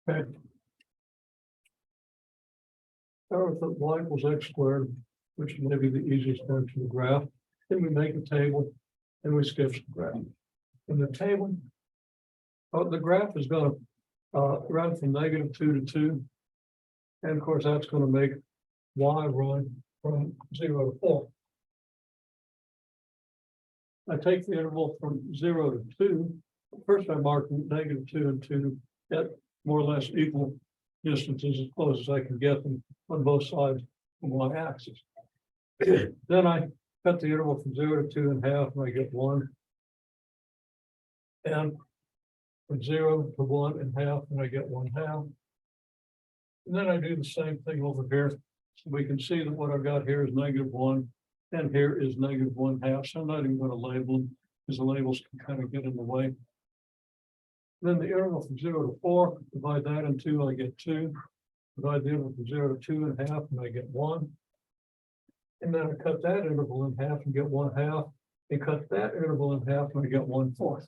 Okay. Start with y equals x squared, which may be the easiest function to graph. Then we make a table and we sketch the graph. In the table, the graph is going to run from -2 to 2. And of course, that's going to make y run from 0 to 4. I take the interval from 0 to 2. First, I mark -2 and 2 at more or less equal distances as close as I can get them on both sides of my axis. Then I cut the interval from 0 to 2 in half, and I get 1. And from 0 to 1 in half, and I get 1/2. And then I do the same thing over here. So we can see that what I've got here is -1, and here is -1/2. So I'm not even going to label them, because the labels can kind of get in the way. Then the interval from 0 to 4, divide that in 2, I get 2. Divide the interval from 0 to 2 in half, and I get 1. And then I cut that interval in half and get 1/2. And cut that interval in half, and I get 1/4.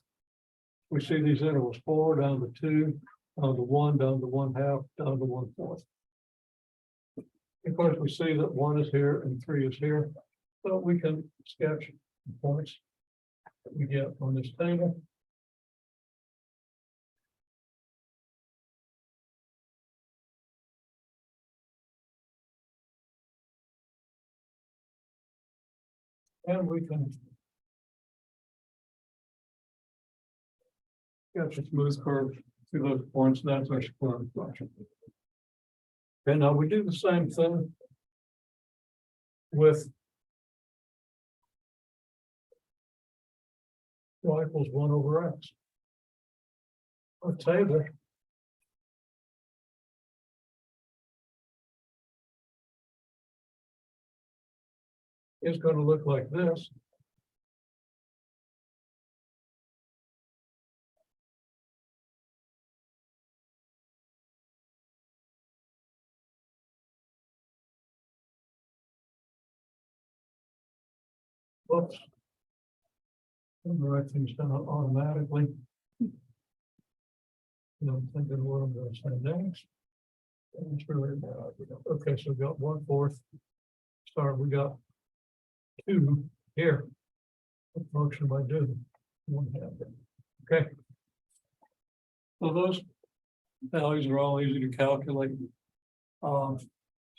We see these intervals 4 down to 2, down to 1, down to 1/2, down to 1/4. Of course, we see that 1 is here and 3 is here. So we can sketch the points that we get on this table. And we can sketch a smooth curve through those points. That's our square function. Okay, now we do the same thing with y equals 1 over x. Our table is going to look like this. Whoops. I'm gonna write things down automatically. And I'm thinking what I'm going to say next. And it's really bad. Okay, so we got 1/4. Sorry, we got 2 here. What function am I doing? 1/2. Okay. So those values are all easy to calculate. So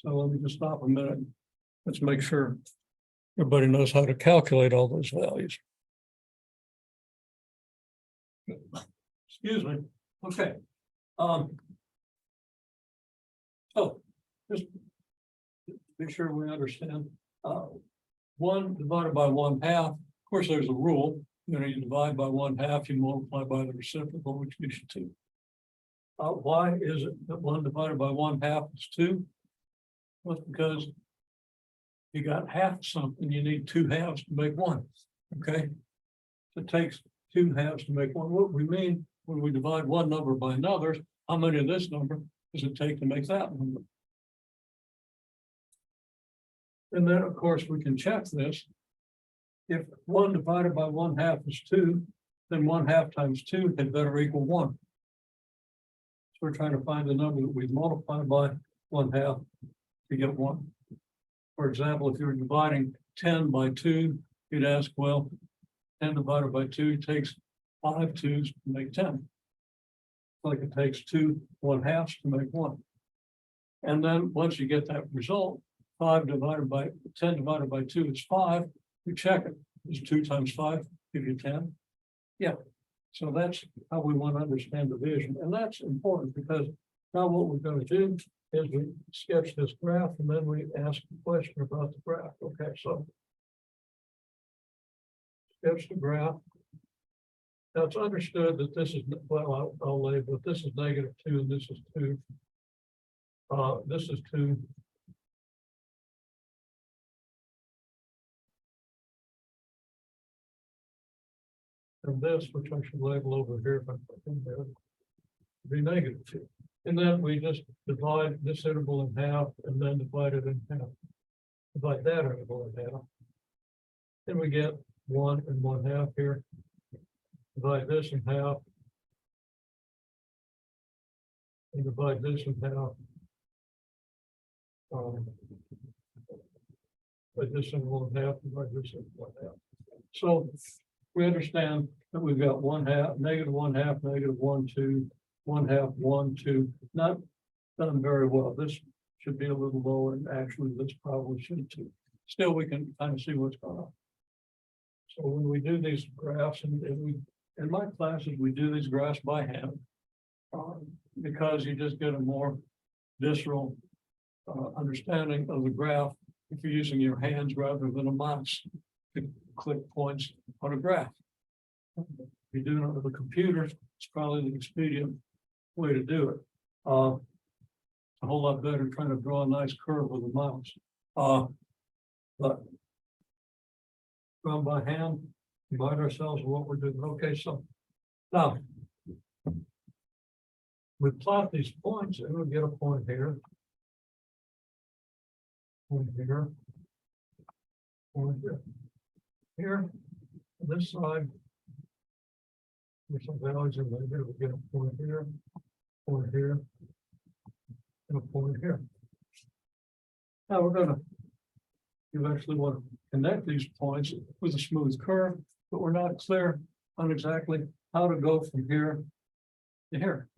let me just stop a minute. Let's make sure everybody knows how to calculate all those values. Excuse me. Okay. So just be sure we understand. 1 divided by 1/2. Of course, there's a rule. You divide by 1/2, you multiply by the reciprocal, which gives you 2. Why is it that 1 divided by 1/2 is 2? Well, it's because you got half something, you need 2 halves to make 1. Okay. So it takes 2 halves to make 1. What we mean when we divide one number by another, how many of this number does it take to make that number? And then, of course, we can check this. If 1 divided by 1/2 is 2, then 1/2 times 2 had better equal 1. So we're trying to find the number that we multiply by 1/2 to get 1. For example, if you're dividing 10 by 2, you'd ask, well, 10 divided by 2 takes 5 2s to make 10. Like it takes 2 1/2s to make 1. And then once you get that result, 10 divided by 2 is 5. You check it. Is 2 times 5 give you 10? Yeah. So that's how we want to understand division. And that's important because now what we're going to do is we sketch this graph and then we ask a question about the graph. Okay, so sketch the graph. Now it's understood that this is, well, I'll label it. This is -2 and this is 2. This is 2. And this, which I should label over here, if I put in there, would be -2. And then we just divide this interval in half and then divide it in half. Divide that interval in half. Then we get 1 and 1/2 here. Divide this in half. And divide this in half. Divide this in 1/2, divide this in 1/2. So we understand that we've got 1/2, -1/2, -1, 2, 1/2, 1, 2, not done very well. This should be a little lower, and actually this probably should too. Still, we can kind of see what's going on. So when we do these graphs, and we, in my classes, we do these graphs by hand. Because you just get a more visceral understanding of the graph if you're using your hands rather than a mouse to click points on a graph. If you're doing it with a computer, it's probably the expedient way to do it. A whole lot better trying to draw a nice curve with a mouse. But from by hand, remind ourselves of what we're doing. Okay, so now we plot these points and we get a point here. Point here. Point here. Here, this side. There's some values in there. We get a point here, and a point here. Now we're gonna eventually want to connect these points with a smooth curve, but we're not clear on exactly how to go from here to here.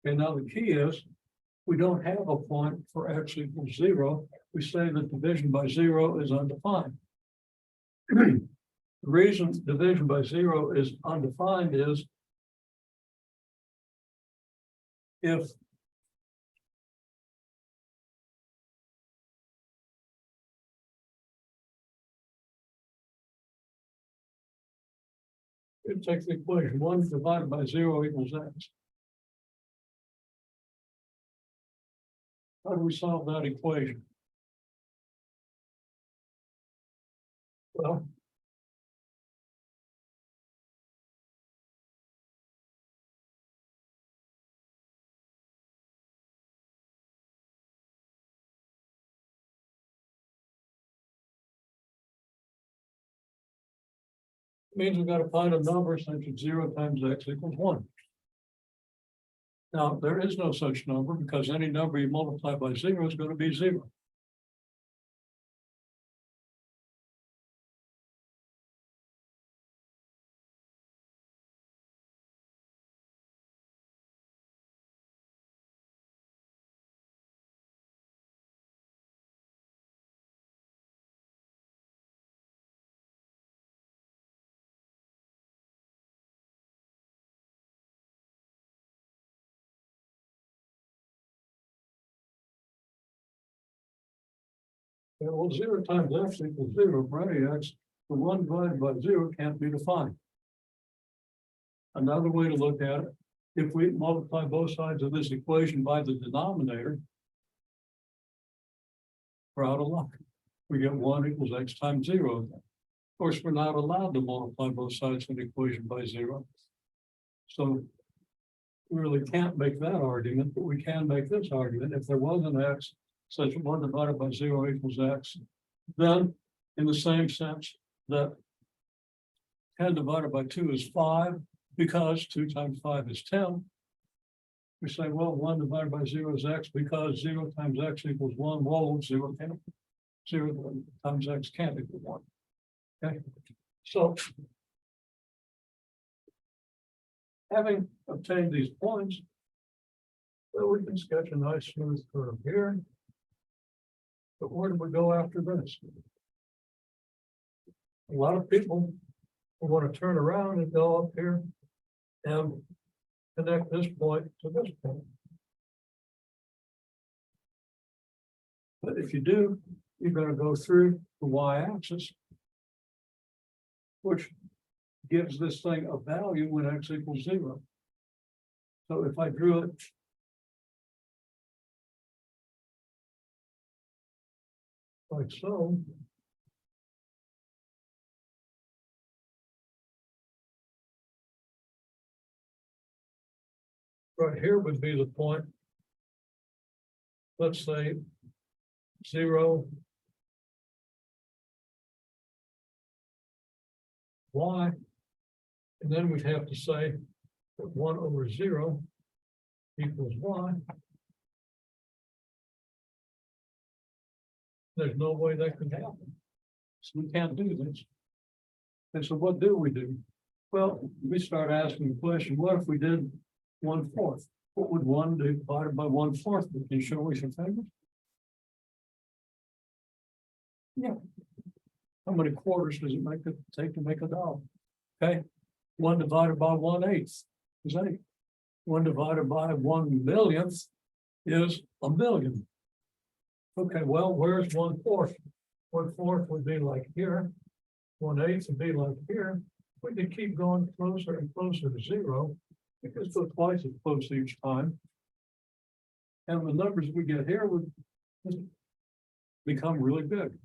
Okay, now the key is, we don't have a point for x equals 0. We say that division by 0 is undefined. The reason division by 0 is undefined is if it takes the equation 1 divided by 0 equals x. How do we solve that equation? Well, means we've got to find a number such as 0 times x equals 1. Now, there is no such number because any number you multiply by 0 is going to be 0. Yeah, well, 0 times x equals 0 for any x. The 1 divided by 0 can't be defined. Another way to look at it, if we multiply both sides of this equation by the denominator, we're out of luck. We get 1 equals x times 0. Of course, we're not allowed to multiply both sides of the equation by 0. So we really can't make that argument, but we can make this argument. If there was an x such 1 divided by 0 equals x, then in the same sense that 10 divided by 2 is 5, because 2 times 5 is 10. We say, well, 1 divided by 0 is x because 0 times x equals 1. Whoa, 0 times x can't equal 1. Okay, so having obtained these points, well, we can sketch a nice smooth curve here. But where do we go after this? A lot of people want to turn around and go up here and connect this point to this point. But if you do, you're going to go through the y-axis, which gives this thing a value when x equals 0. So if I drew it like so, right here would be the point, let's say 0, y, and then we'd have to say that 1/0 equals 1. There's no way that could happen. So we can't do this. And so what do we do? Well, we start asking the question, what if we did 1/4? What would 1 divided by 1/4 be? Can you show me your fingers? Yeah. How many quarters does it take to make a dollar? Okay, 1 divided by 1/8 is 8. 1 divided by 1/millionth is a million. Okay, well, where's 1/4? 1/4 would be like here. 1/8 would be like here. We could keep going closer and closer to 0. Because go twice as close each time. And the numbers we get here would become really big.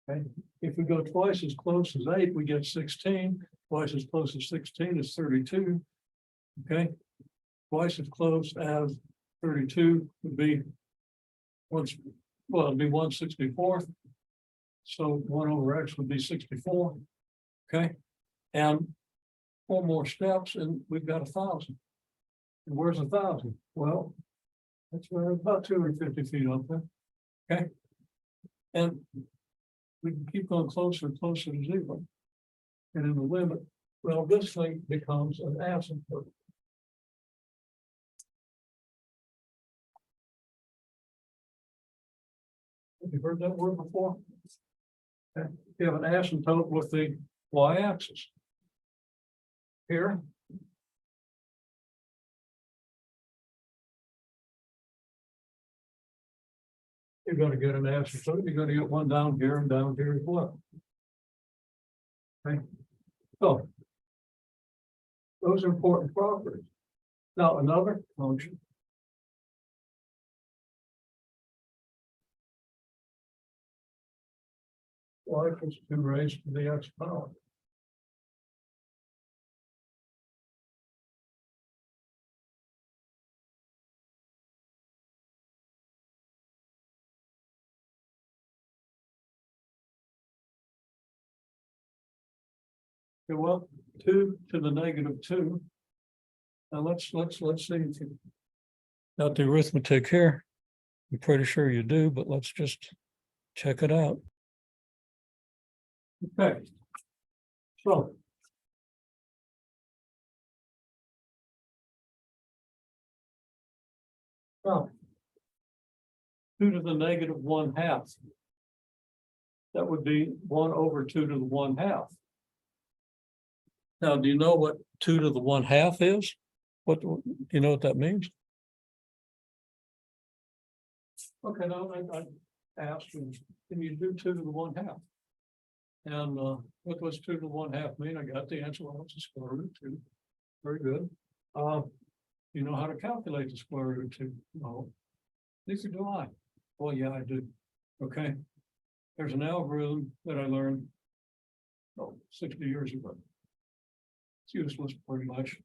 Okay, if we go twice as close as 8, we get 16. Twice as close as 16 is 32. Okay, twice as close as 32 would be it'd be 1/64. So 1/x would be 64. Okay, and 4 more steps and we've got 1,000. And where's 1,000? Well, that's about 250 feet up there. Okay, and we can keep going closer and closer to 0. And in the limit, well, this thing becomes an asymptote. Have you heard that word before? Okay. You have an asymptote with the y-axis. Here. You're going to get an asymptote. You're going to get one down here and down here as well. Okay. So those are important properties. Now another function. Y equals 2 raised to the x power. Okay, well, 2 to the -2. Now let's see if you got the arithmetic here. I'm pretty sure you do, but let's just check it out. Okay. So. Now. 2 to the -1/2. That would be 1/2 to the 1/2. Now, do you know what 2 to the 1/2 is? What do you know what that means? Okay, now I asked you, can you do 2 to the 1/2? And what was 2 to the 1/2 mean? I got the answer. Well, it's a square root of 2. Very good. You know how to calculate the square root of 2? No. Neither do I. Well, yeah, I do. Okay. There's an algorithm that I learned 60 years ago. It's useless pretty much.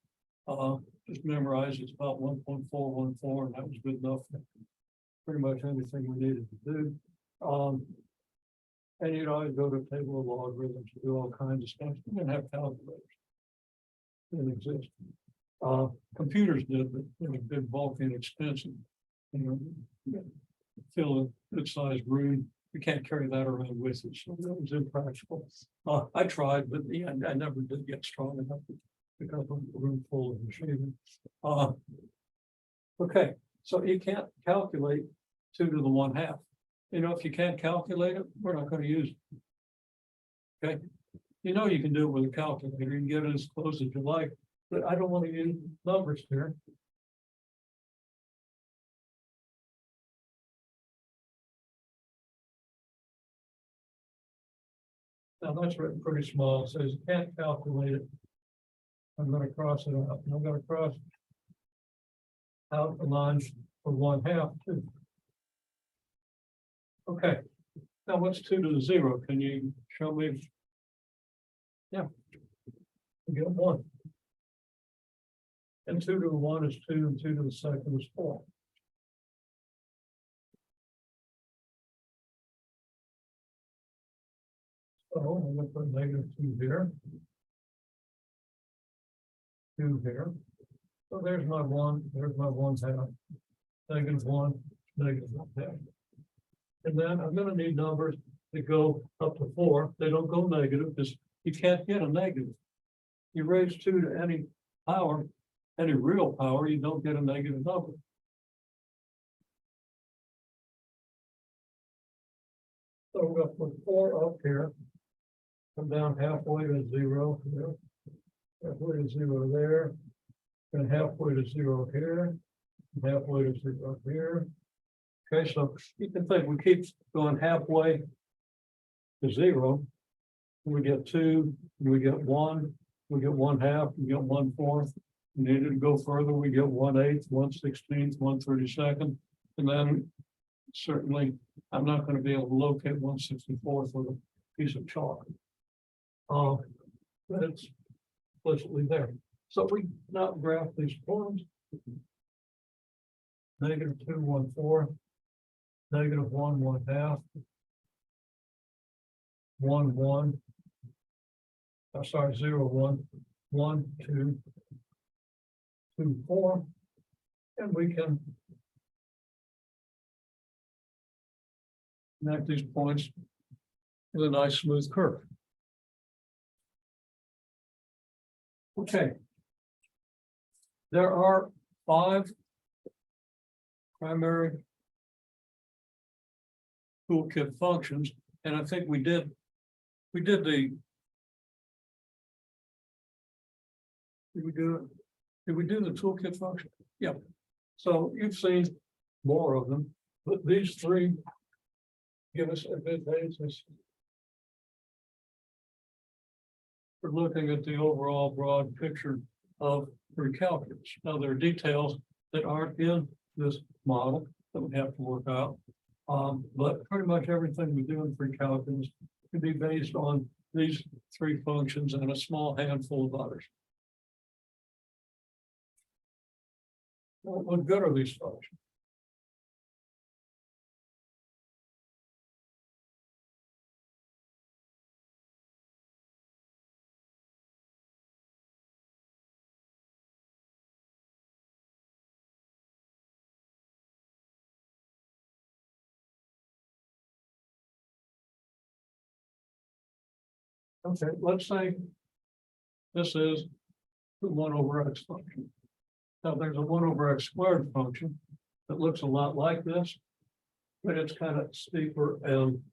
Just memorize it's about 1.414, and that was good enough for pretty much anything we needed to do. And you'd always go to a table of logarithms to do all kinds of stuff. We didn't have calculators. They didn't exist. Computers did, but they were big, bulky, and expensive. You know, fill a good sized room. You can't carry that around with you, so that was impractical. I tried, but yeah, I never did get strong enough to pick up a room full of machinery. Okay, so you can't calculate 2 to the 1/2. You know, if you can't calculate it, we're not going to use it. Okay, you know you can do it with a calculator. You can get it as close as you like, but I don't want to use numbers here. Now that's written pretty small. It says you can't calculate it. I'm going to cross it out. I'm going to cross out the lines for 1/2 too. Okay. Now what's 2 to the 0? Can you show me? Yeah. You get 1. And 2 to the 1 is 2, and 2 to the 2nd is 4. So I'm going to put -2 here. 2 here. So there's my 1, there's my 1/2. -1, -1/2. And then I'm gonna need numbers that go up to 4. They don't go negative because you can't get a negative. You raise 2 to any power, any real power, you don't get a negative number. So we're gonna put 4 up here. Come down halfway to 0 here. Halfway to 0 there. And halfway to 0 here. Halfway to 0 here. Okay, so you can think we keep going halfway to 0. We get 2, we get 1, we get 1/2, we get 1/4. We needed to go further, we get 1/8, 1/16, 1/32, and then certainly I'm not going to be able to locate 1/64 with a piece of chalk. But it's explicitly there. So we now graph these points. -2, 1/4, -1, 1/2, 1, 1. I'm sorry, 0, 1, 1, 2, 2, 4, and we can connect these points with a nice smooth curve. Okay. There are 5 primary toolkit functions, and I think we did the, did we do the toolkit function? Yeah. So you've seen more of them, but these 3 give us a good basis for looking at the overall broad picture of pre-calculus. Now, there are details that aren't in this model that we have to work out. But pretty much everything we do in pre-calculus can be based on these 3 functions and a small handful of others. What good are these functions? Okay, let's say this is the 1/x function. Now, there's a 1/x² function that looks a lot like this, but it's kind of steeper and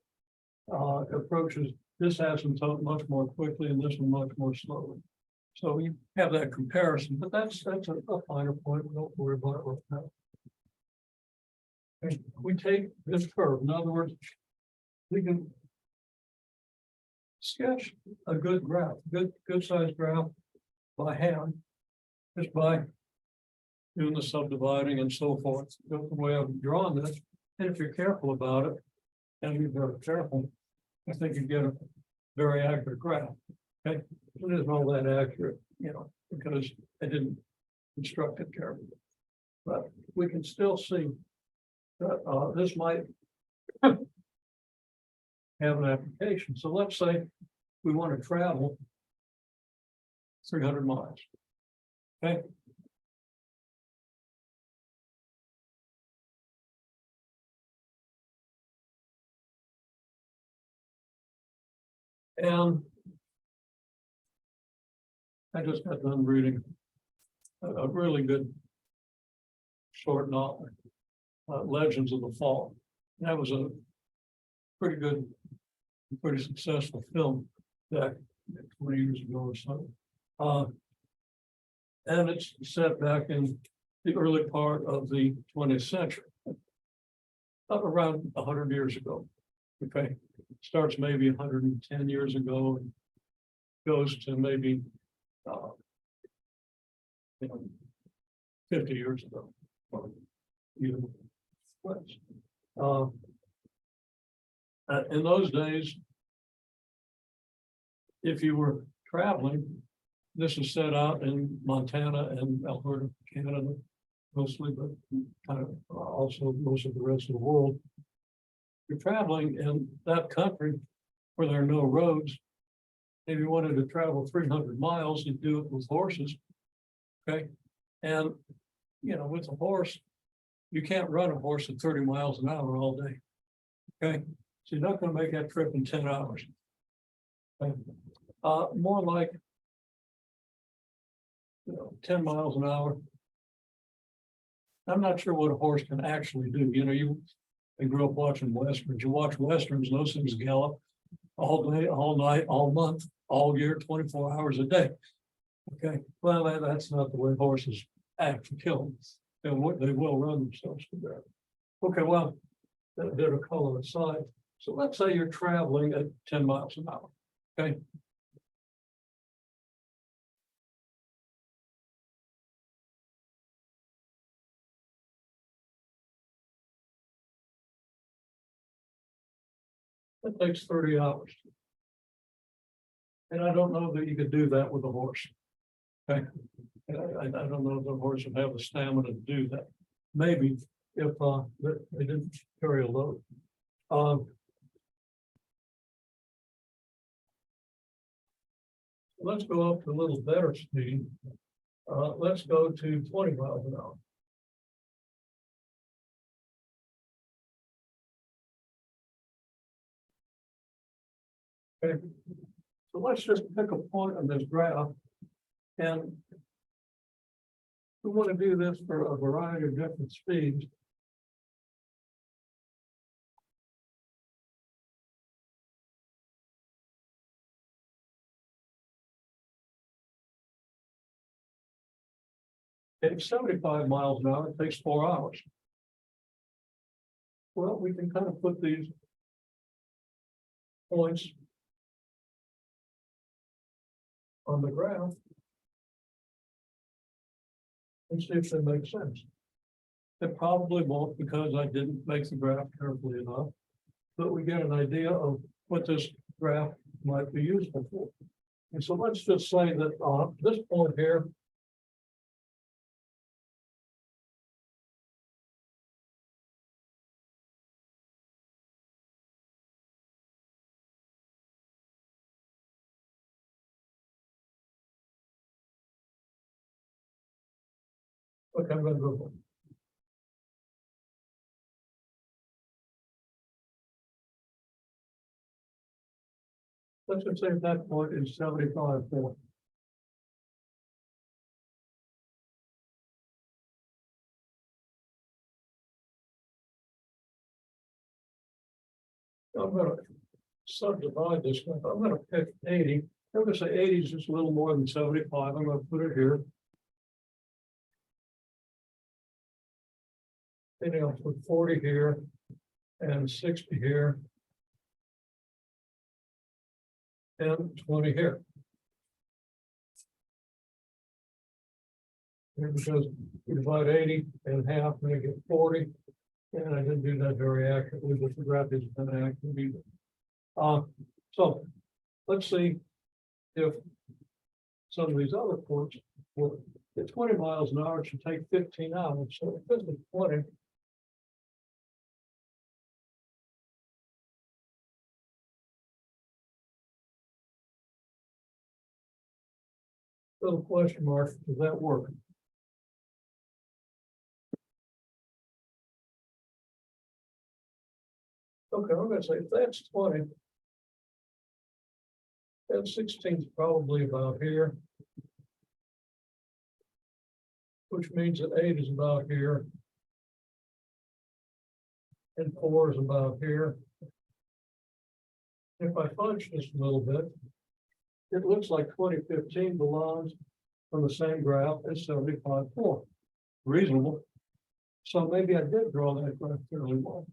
approaches this asymptote much more quickly and this one much more slowly. So we have that comparison, but that's a finer point. We don't worry about it right now. Okay, we take this curve. In other words, we can sketch a good graph, good sized graph by hand, just by doing the subdividing and so forth. The way I've drawn this, and if you're careful about it, and you're very careful, I think you get a very accurate graph. Okay, it isn't all that accurate, because I didn't construct it carefully. But we can still see that this might have an application. So let's say we want to travel 300 miles. Okay. And I just got done reading a really good short novel, Legends of the Fall. That was a pretty good, pretty successful film back 20 years ago or so. And it's set back in the early part of the 20th century, around 100 years ago. Okay, starts maybe 110 years ago and goes to maybe 50 years ago, or even less. In those days, if you were traveling, this is set out in Montana and Alberta, Canada, mostly, but kind of also most of the rest of the world. You're traveling in that country where there are no roads. If you wanted to travel 300 miles, you'd do it with horses. Okay, and, you know, with a horse, you can't run a horse at 30 miles an hour all day. Okay, so you're not gonna make that trip in 10 hours. Okay. More like, you know, 10 miles an hour. I'm not sure what a horse can actually do. You know, I grew up watching westerns. You watch westerns, those things gallop all day, all night, all month, all year, 24 hours a day. Okay, well, that's not the way horses act for killing. And what they will run themselves to death. Okay, well, that bit of color aside. So let's say you're traveling at 10 miles an hour. Okay. It takes 30 hours. And I don't know that you could do that with a horse. Okay. I don't know if the horse would have the stamina to do that. Maybe if they didn't carry a load. Let's go up to a little better speed. Let's go to 20 miles an hour. Okay, so let's just pick a point on this graph. And we want to do this for a variety of different speeds. At 75 miles an hour, it takes 4 hours. Well, we can kind of put these points on the graph and see if they make sense. It probably won't because I didn't make the graph carefully enough, but we get an idea of what this graph might be useful for. And so let's just say that this point here, okay, I'm going to go. Let's just say that point is 75 point. I'm going to subdivide this. I'm going to pick 80. I'm going to say 80 is just a little more than 75. I'm going to put it here. And I'll put 40 here and 60 here. And 20 here. And because we divide 80 in half and I get 40. And I didn't do that very accurately, but the graph isn't that accurate either. So let's see if some of these other points will at 20 miles an hour, it should take 15 hours. So if this is 20. Little question mark, does that work? Okay, I'm gonna say if that's 20. Then 16 is probably about here. Which means that 8 is about here. And 4 is about here. If I fudge this a little bit, it looks like 2015 belongs on the same graph as 75.4. Reasonable. So maybe I did draw that graph fairly well.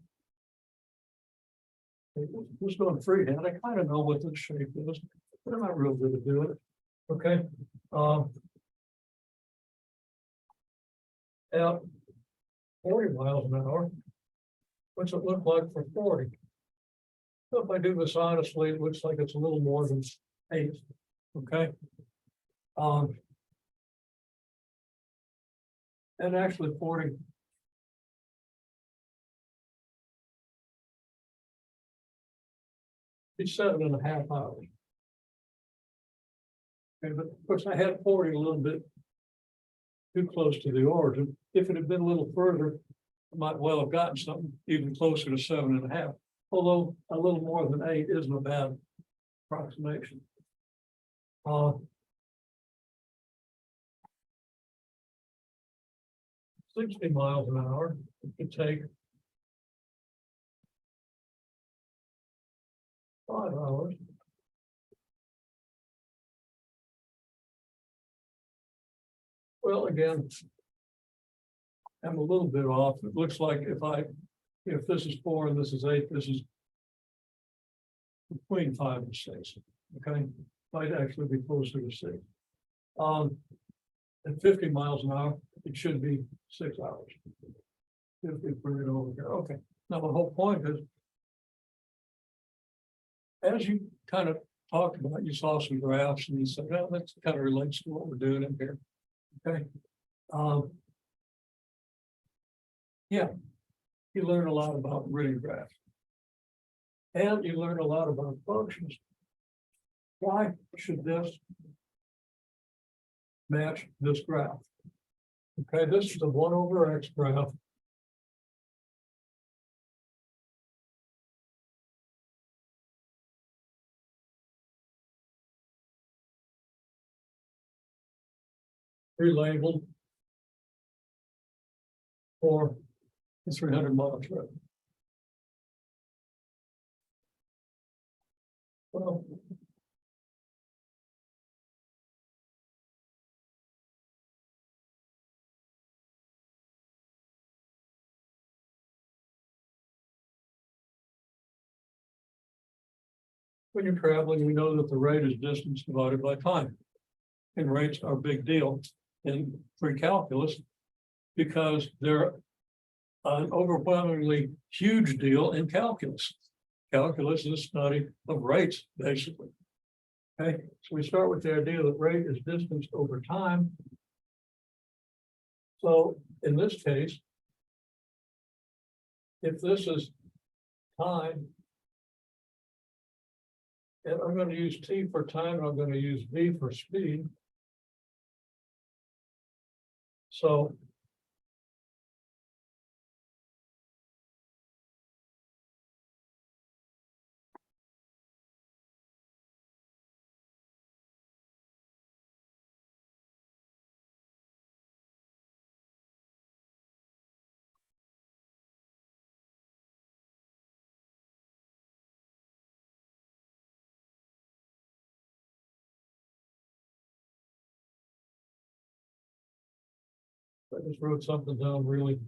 Just going freehand, I kind of know what this shape is, but I'm not real good at doing it. Okay. At 40 miles an hour, what's it look like for 40? So if I do this honestly, it looks like it's a little more than 8. Okay. And actually 40. It's 7.5 hours. Okay, but of course I had 40 a little bit too close to the origin. If it had been a little further, I might well have gotten something even closer to 7.5. Although a little more than 8 isn't a bad approximation. 60 miles an hour, it could take 5 hours. Well, again, I'm a little bit off. It looks like if this is 4 and this is 8, this is between 5 and 6. Okay, might actually be closer to 6. At 50 miles an hour, it should be 6 hours. If we bring it over here, okay. Now the whole point is, as you kind of talked about, you saw some graphs and you said, well, that kind of relates to what we're doing in here. Okay. Yeah, you learn a lot about grid graphs. And you learn a lot about functions. Why should this match this graph? Okay, this is the 1/x graph. Relabeled for the 300-mile trip. Well, when you're traveling, we know that the rate is distance divided by time. And rates are a big deal in pre-calculus because they're an overwhelmingly huge deal in calculus. Calculus is a study of rates, basically. Okay, so we start with the idea that rate is distance over time. So in this case, if this is time, and I'm going to use T for time, and I'm going to use V for speed. So I just wrote something down really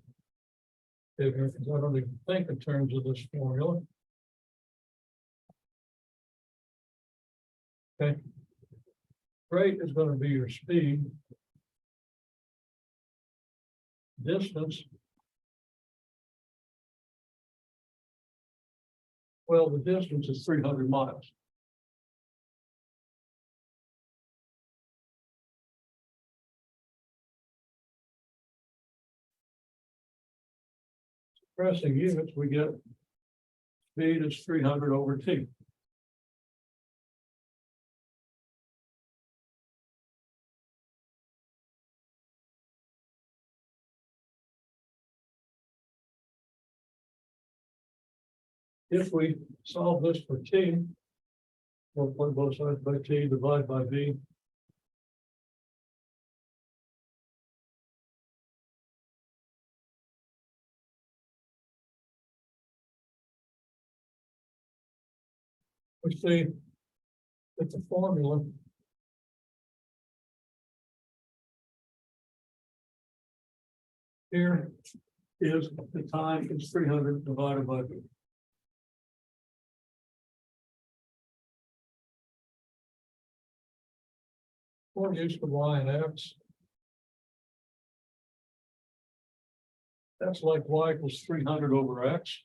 big here because I don't even think in terms of this formula. Okay. Rate is going to be your speed. Distance. Well, the distance is 300 miles. Pressing units, we get speed is 300 over T. If we solve this for T, multiply both sides by T, divide by V. We see that the formula here is the time is 300 divided by V. We're used to Y and X. That's like Y equals 300 over X.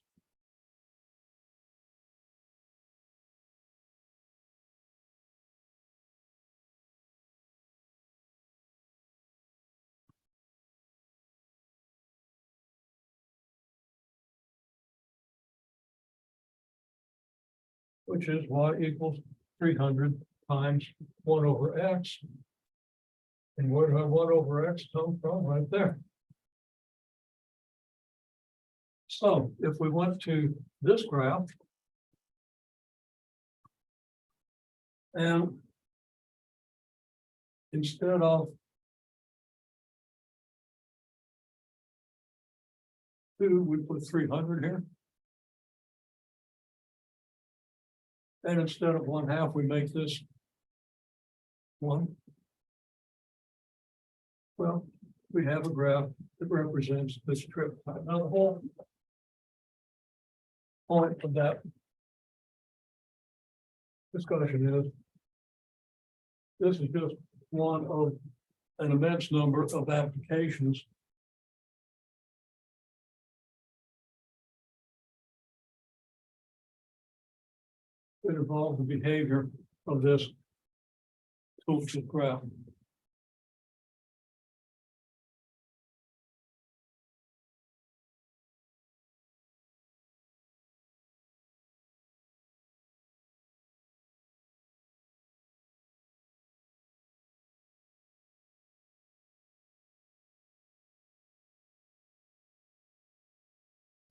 Which is Y equals 300 times 1 over X. And where do I one over X come from? Right there. So if we went to this graph. And instead of 2, we put 300 here. And instead of 1/2, we make this 1. Well, we have a graph that represents this trip time. Now, the whole point of that discussion is this is just one of an immense number of applications that involve the behavior of this toolkit graph.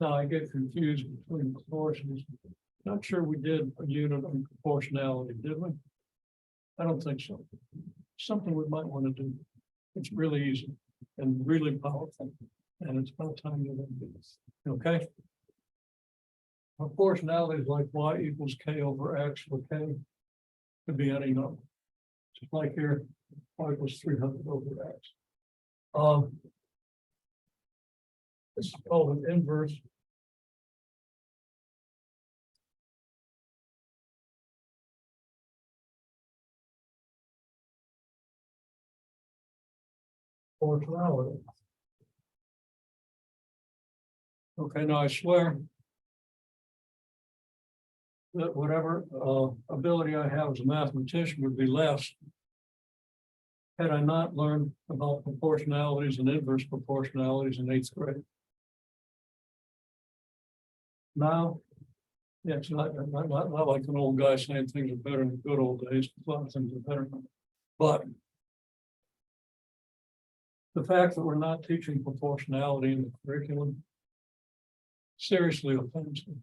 Now I get confused between proportions. Not sure we did a unit on proportionality, did we? I don't think so. Something we might want to do. It's really easy and really powerful. And it's about time to do this. Okay? Proportionality is like y equals k over x, where k could be any number. Just like here, y equals 300 over x. This is called an inverse proportionality. Okay, now I swear that whatever ability I have as a mathematician would be less had I not learned about proportionalities and inverse proportionalities in 8th grade. Now, yeah, it's not like an old guy saying things are better in the good old days. A lot of things are better now. But the fact that we're not teaching proportionality in the curriculum seriously offends me.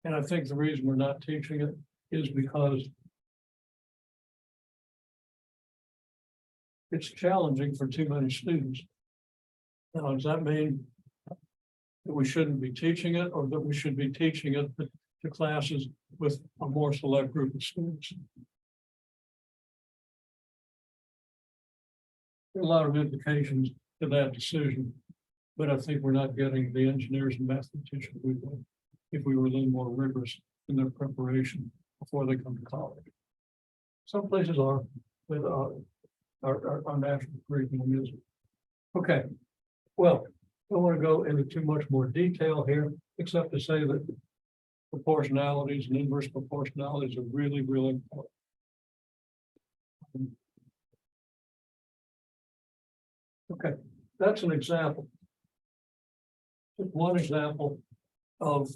And I think the reason we're not teaching it is because it's challenging for too many students. Now, does that mean that we shouldn't be teaching it, or that we should be teaching it to classes with a more select group of students? There are a lot of implications to that decision, but I think we're not getting the engineers and mathematicians we would if we were a little more rigorous in their preparation before they come to college. Some places are, with our national curriculum is. Okay, well, I don't want to go into too much more detail here, except to say that proportionalities and inverse proportionalities are really, really important. Okay, that's an example. Just one example of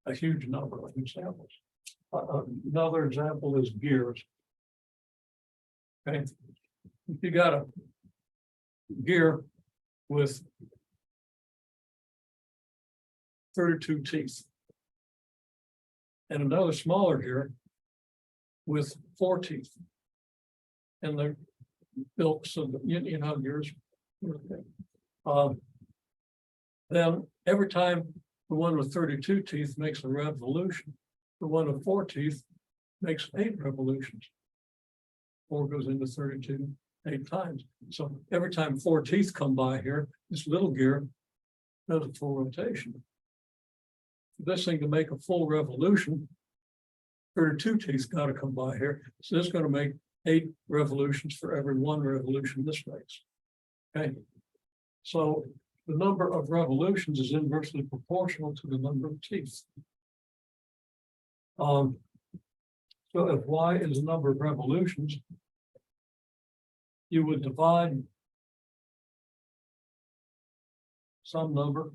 a huge number of examples. Another example is gears. Okay, if you got a gear with 32 teeth and another smaller gear with 4 teeth, and they're built so that you know gears. Then every time the one with 32 teeth makes a revolution, the one with 4 teeth makes 8 revolutions. 4 goes into 32 8 times. So every time 4 teeth come by here, this little gear does a full rotation. For this thing to make a full revolution, 32 teeth got to come by here. So this is going to make 8 revolutions for every 1 revolution this makes. Okay. So the number of revolutions is inversely proportional to the number of teeth. So if y is the number of revolutions, you would divide some number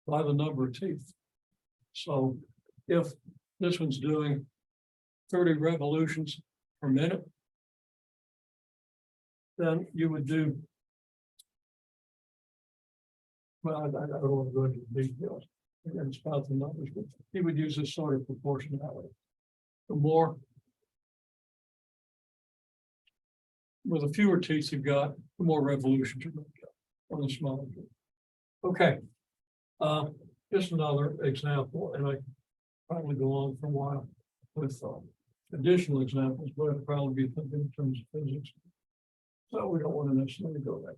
by the number of teeth. So if this one's doing 30 revolutions per minute, then you would do. Well, I don't want to go into the details and spout the numbers, but he would use this sort of proportionality. The more. With the fewer teeth you've got, the more revolutions you're going to get on the smaller teeth. Okay. Just another example, and I probably go on for a while with additional examples, but I'd probably be thinking in terms of physics. So we don't want to necessarily go there.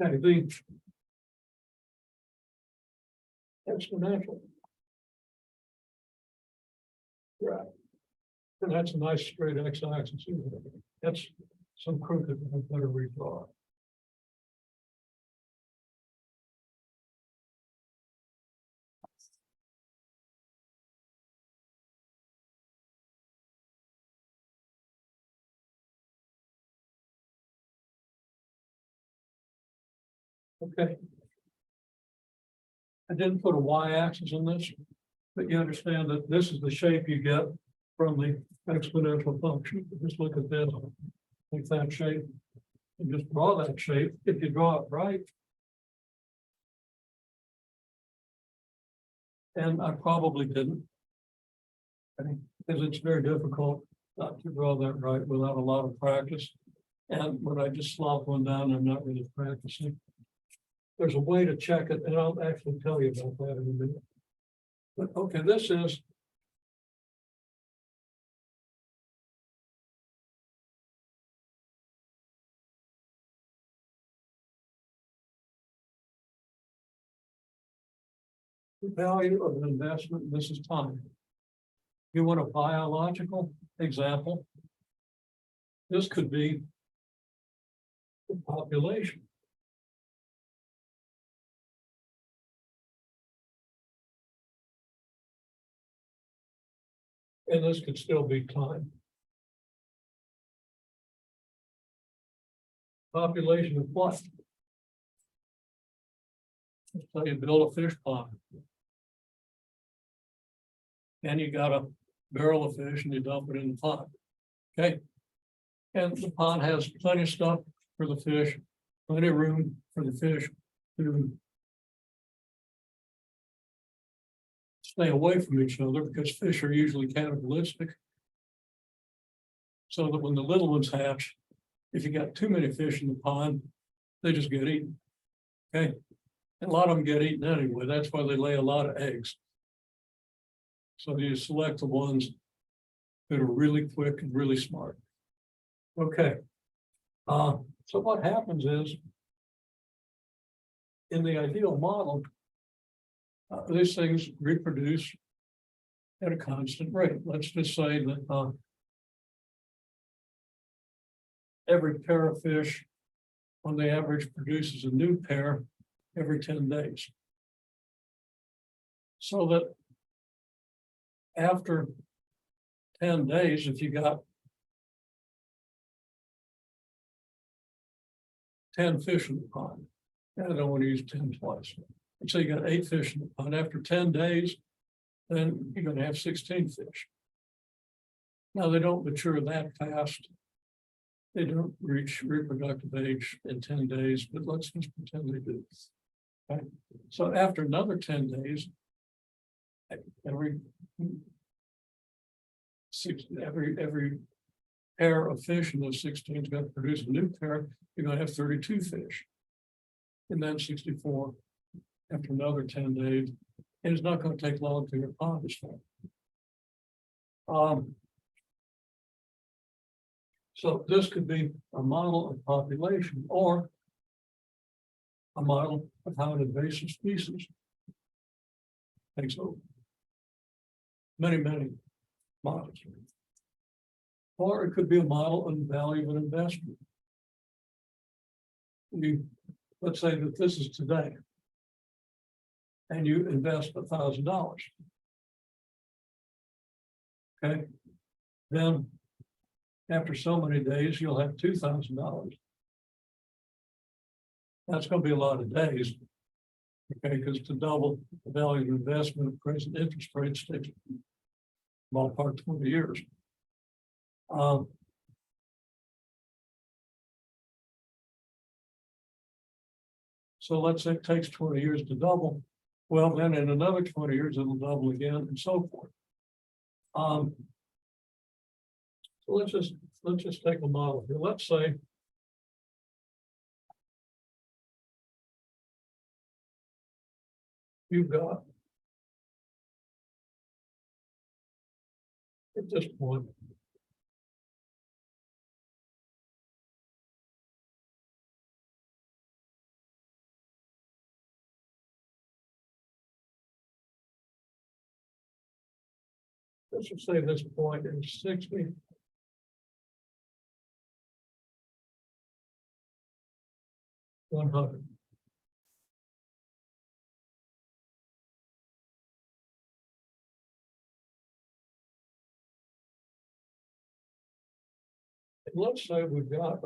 Okay, the exponential. Right. And that's a nice straight x-axis. That's some crooked, I better redraw. Okay. I didn't put a y-axis in this, but you understand that this is the shape you get from the exponential function. Just look at this, like that shape, and just draw that shape. If you draw it right, and I probably didn't, because it's very difficult not to draw that right without a lot of practice. And when I just slop one down, I'm not really practicing. There's a way to check it, and I'll actually tell you about that in a minute. But okay, this is the value of an investment. This is time. You want a biological example? This could be the population. And this could still be time. Population of what? So you build a fish pond. And you got a barrel of fish and you dump it in the pond. Okay. And the pond has plenty of stuff for the fish, plenty of room for the fish to stay away from each other because fish are usually cannibalistic. So that when the little ones hatch, if you got too many fish in the pond, they just get eaten. Okay. And a lot of them get eaten anyway. That's why they lay a lot of eggs. So you select the ones that are really quick and really smart. Okay. So what happens is, in the ideal model, these things reproduce at a constant rate. Let's just say that every pair of fish, on the average, produces a new pair every 10 days. So that after 10 days, if you got 10 fish in the pond, and I don't want to use 10 twice. So you got 8 fish in the pond. After 10 days, then you're going to have 16 fish. Now they don't mature that fast. They don't reach reproductive age in 10 days, but let's just pretend they do. Okay. So after another 10 days, every pair of fish in those 16 is going to produce a new pair. You're going to have 32 fish. And then 64 after another 10 days. And it's not going to take long to your pond is full. So this could be a model of population or a model of how an invasive species takes over. Many models. Or it could be a model of the value of an investment. Let's say that this is today, and you invest $1,000. Okay, then after so many days, you'll have $2,000. That's going to be a lot of days. Okay, because to double the value of investment at present interest rates takes ballpark 20 years. So let's say it takes 20 years to double. Well, then in another 20 years, it'll double again and so forth. So let's just take a model here. Let's say you've got at this point let's just say this point is 60. $100. Let's say we've got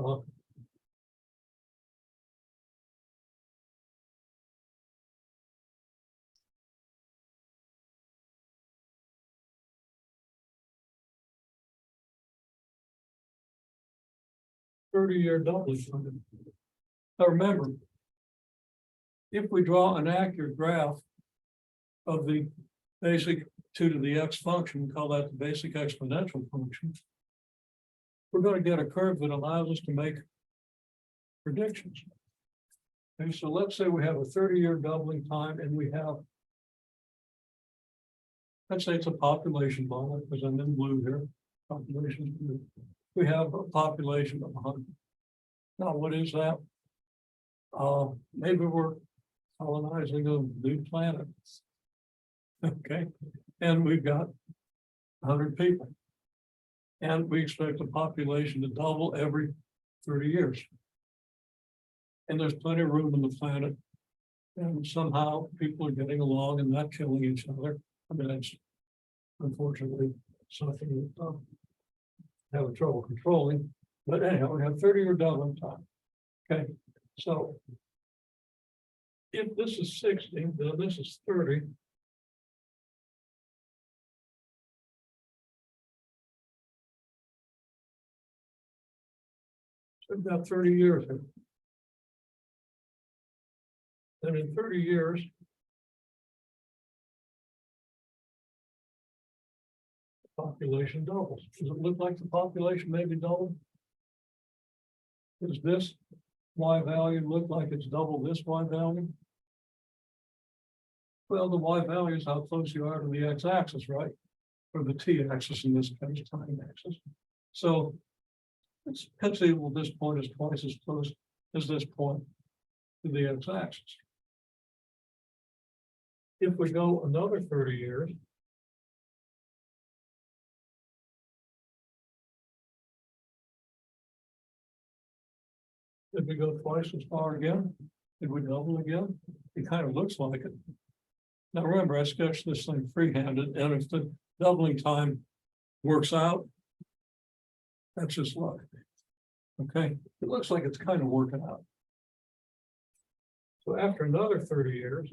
30-year doubling. Now remember, if we draw an accurate graph of the basic 2 to the x function, we call that the basic exponential function, we're going to get a curve that allows us to make predictions. Okay, so let's say we have a 30-year doubling time and we have, let's say it's a population model because I'm in blue here, population blue. We have a population of 100. Now, what is that? Maybe we're colonizing a new planet. Okay, and we've got 100 people. And we expect the population to double every 30 years. And there's plenty of room on the planet. And somehow people are getting along and not killing each other. I mean, that's unfortunately something that having trouble controlling. But anyhow, we have 30-year doubling time. Okay, so if this is 60, then this is 30. So we've got 30 years here. And in 30 years, the population doubles. Does it look like the population maybe doubled? Does this Y value look like it's double this Y value? Well, the Y value is how close you are to the x-axis, right? Or the t-axis in this case, time axis. So it's conceivable this point is twice as close as this point to the x-axis. If we go another 30 years, did we go twice as far again? Did we double again? It kind of looks like it. Now remember, I sketched this thing freehanded, and if the doubling time works out, that's just luck. Okay, it looks like it's kind of working out. So after another 30 years,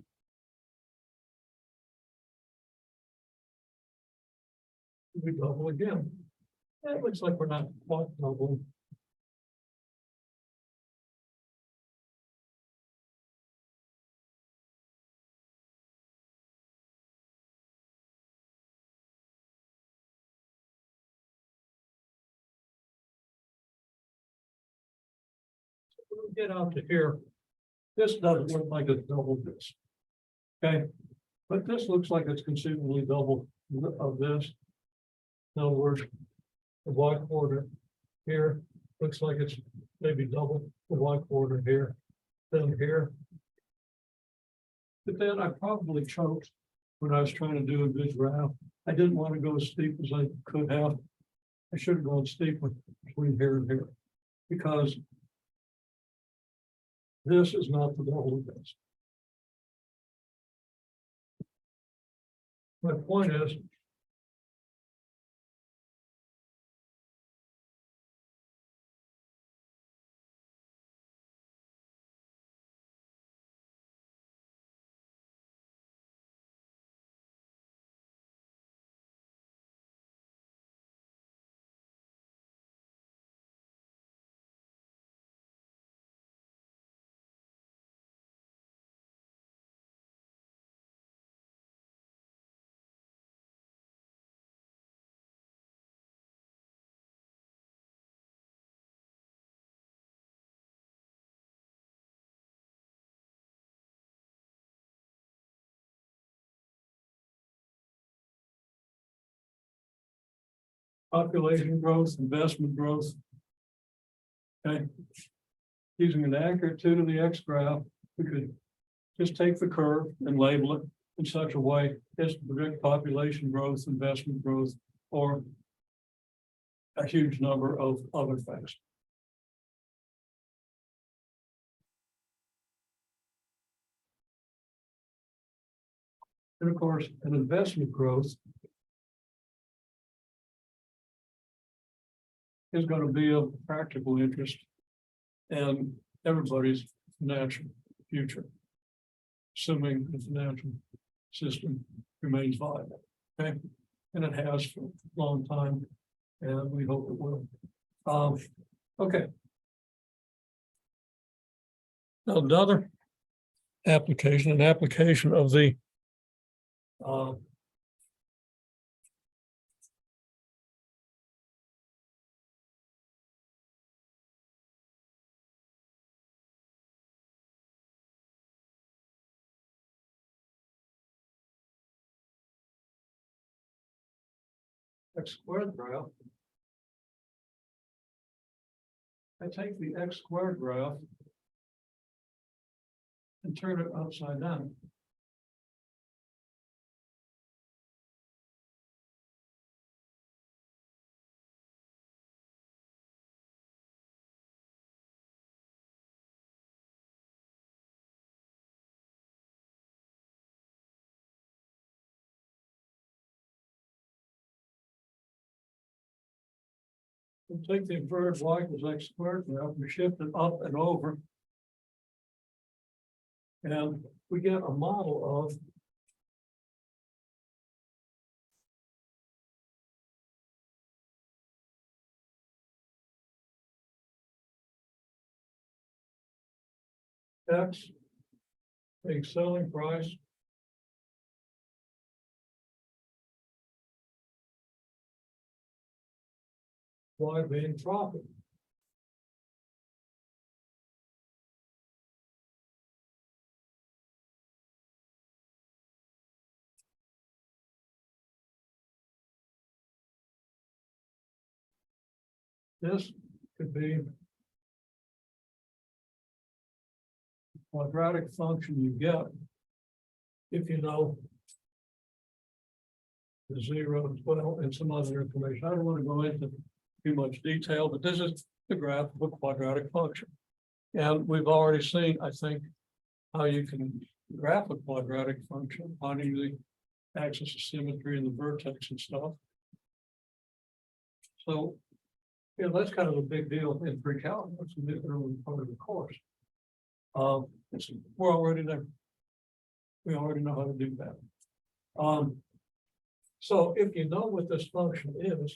we double again. It looks like we're not quite doubling. We'll get out to here. This doesn't look like it's double this. Okay, but this looks like it's conceivably double of this. In other words, the Y coordinate here looks like it's maybe double the Y coordinate here, then here. But then I probably choked when I was trying to do a good graph. I didn't want to go as steep as I could have. I should have gone steeper between here and here, because this is not the double of this. My point is, population growth, investment growth. Okay. Using an accurate 2 to the x graph, we could just take the curve and label it in such a way as to predict population growth, investment growth, or a huge number of other things. And of course, an investment growth is going to be of practical interest and everybody's financial future, assuming the financial system remains viable. Okay, and it has for a long time, and we hope it will. Okay. Now, another application, an application of the x squared graph. I take the x squared graph and turn it upside down. We'll take the inverted y equals x squared graph, we shift it up and over. And we get a model of X being selling price Y being profit. This could be quadratic function you get if you know the zero, well, and some other information. I don't want to go into too much detail, but this is the graph of a quadratic function. And we've already seen, I think, how you can graph a quadratic function, finding the axis of symmetry and the vertex and stuff. So, yeah, that's kind of a big deal in pre-calculus, in the early part of the course. We're already there. We already know how to do that. So if you know what this function is,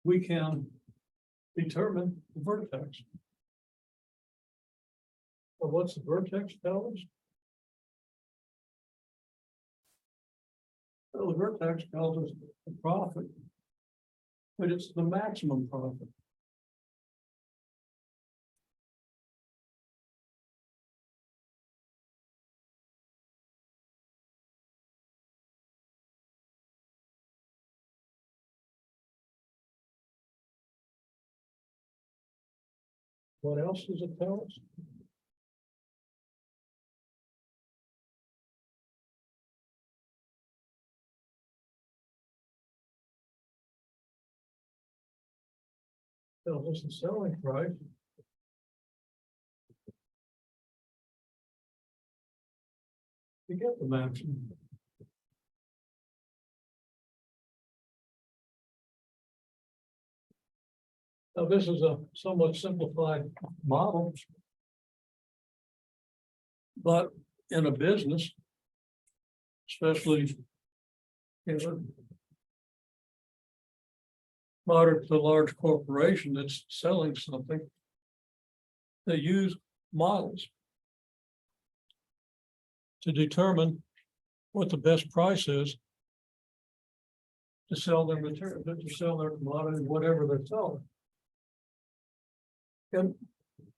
we can determine the vertex. So what's the vertex tell us? Well, the vertex tells us the profit, but it's the maximum profit. What else does it tell us? Tells us the selling price. You get the maximum. Now, this is a somewhat simplified model, but in a business, especially in a moderate to large corporation that's selling something, they use models to determine what the best price is to sell their material, to sell their commodity, whatever they're selling. And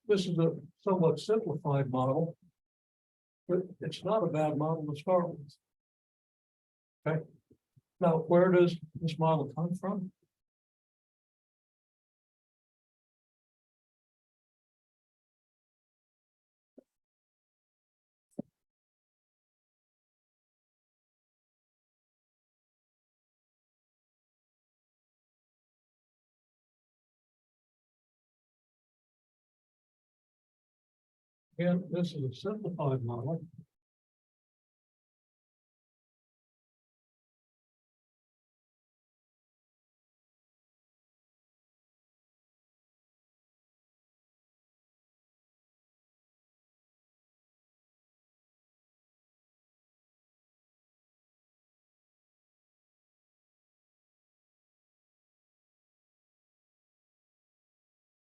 this is a somewhat simplified model, but it's not a bad model to start with. Okay, now where does this model come from? Again, this is a simplified model.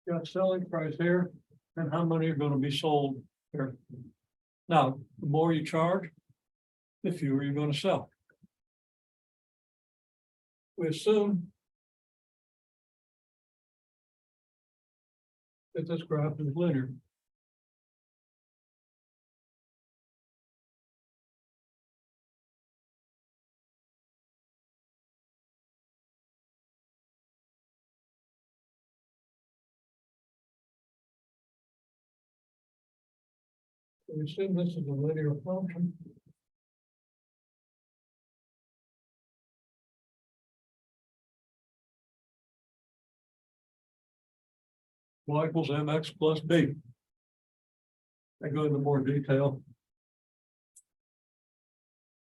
Got selling price here and how many are going to be sold here. Now, the more you charge, the fewer you're going to sell. We assume that this graph is linear. We assume this is a linear function. Y equals mx plus b. I go into more detail.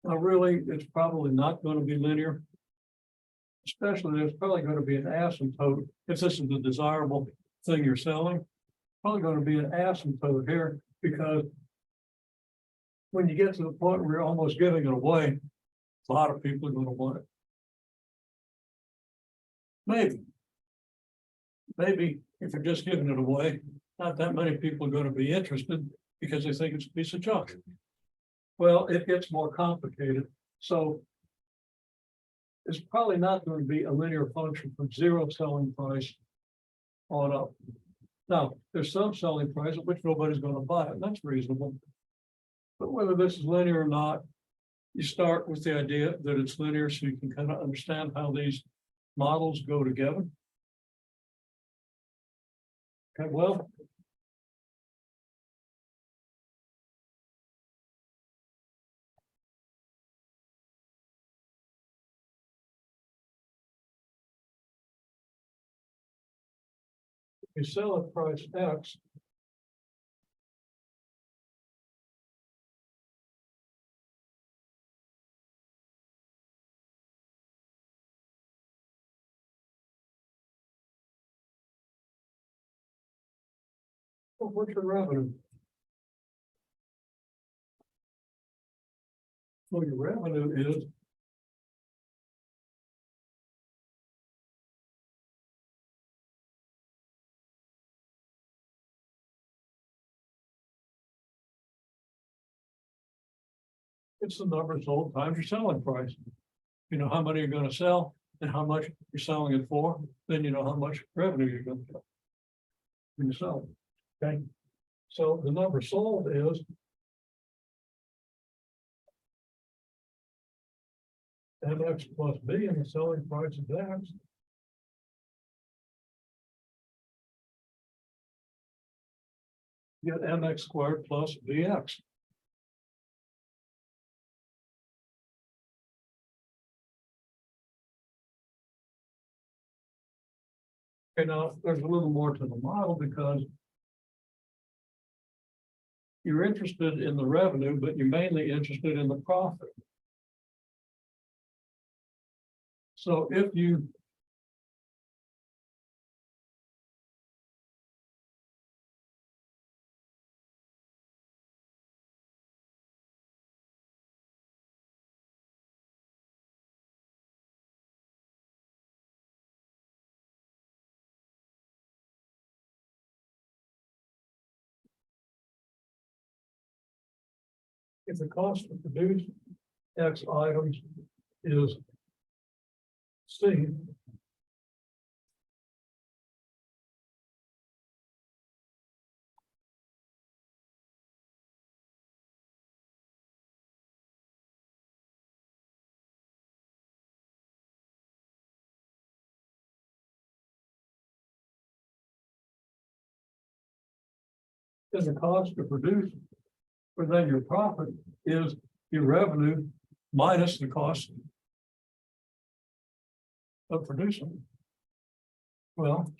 Now, really, it's probably not going to be linear. Especially, there's probably going to be an asymptote. If this is the desirable thing you're selling, probably going to be an asymptote here, because when you get to the point where you're almost giving it away, a lot of people are going to want it. Maybe if you're just giving it away, not that many people are going to be interested because they think it's a piece of junk. Well, it gets more complicated. So it's probably not going to be a linear function from zero selling price on up. Now, there's some selling price at which nobody's going to buy it, and that's reasonable. But whether this is linear or not, you start with the idea that it's linear so you can kind of understand how these models go together. Okay, well, you sell at price X. Well, what's your revenue? So your revenue is it's the number sold times your selling price. You know how many you're going to sell and how much you're selling it for, then you know how much revenue you're going to get when you sell it. Okay. So the number sold is mx plus b, and the selling price is x. Get mx squared plus bx. Okay, now there's a little more to the model because you're interested in the revenue, but you're mainly interested in the profit. So if you if the cost to produce X items is C. Is the cost to produce, but then your profit is your revenue minus the cost of producing. Well,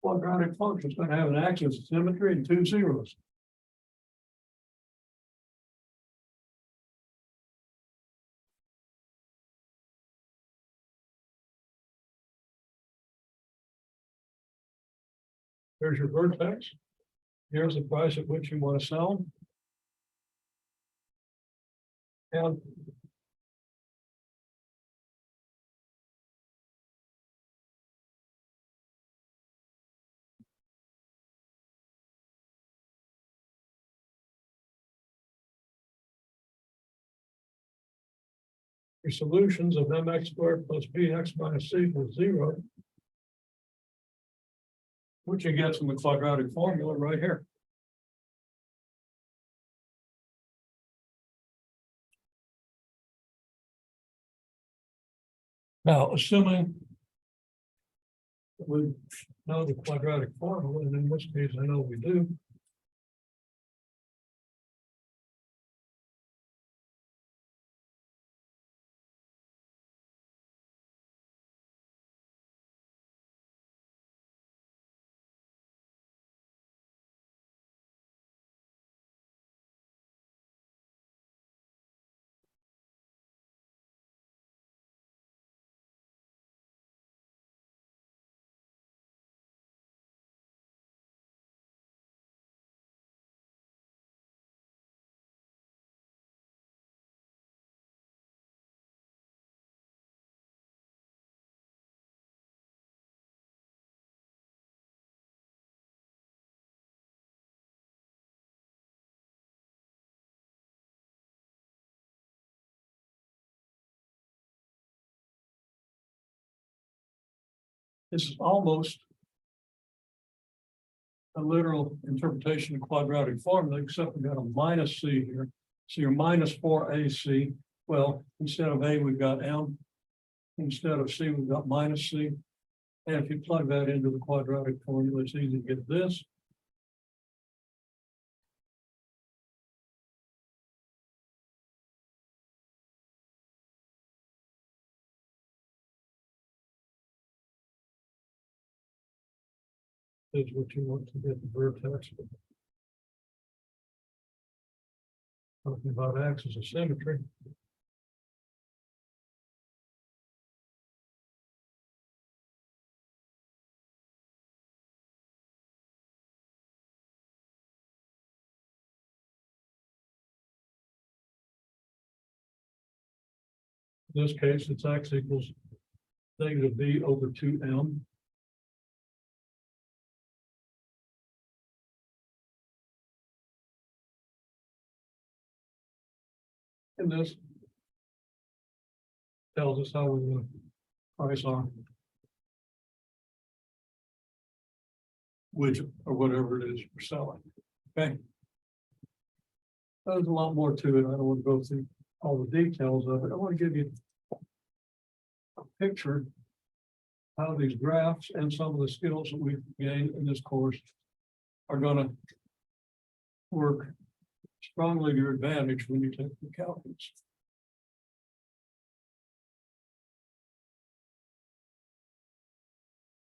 quadratic function is going to have an axis of symmetry and two zeros. There's your vertex. Here's the price at which you want to sell them. And your solutions of mx squared plus bx minus c equals 0, which you get from the quadratic formula right here. Now, assuming we know the quadratic formula, and in this case, I know we do. This is almost a literal interpretation of quadratic formula, except we got a minus c here. So you're minus 4ac. Well, instead of a, we've got m. Instead of c, we've got minus c. And if you plug that into the quadratic formula, it's easy to get this. Is what you want to get the vertex. Talking about axis of symmetry. In this case, it's x equals negative b over 2m. And this tells us how we want to price our widget or whatever it is we're selling. Okay. There's a lot more to it. I don't want to go through all the details of it. I want to give you a picture how these graphs and some of the skills that we've gained in this course are going to work strongly to your advantage when you take the calculus.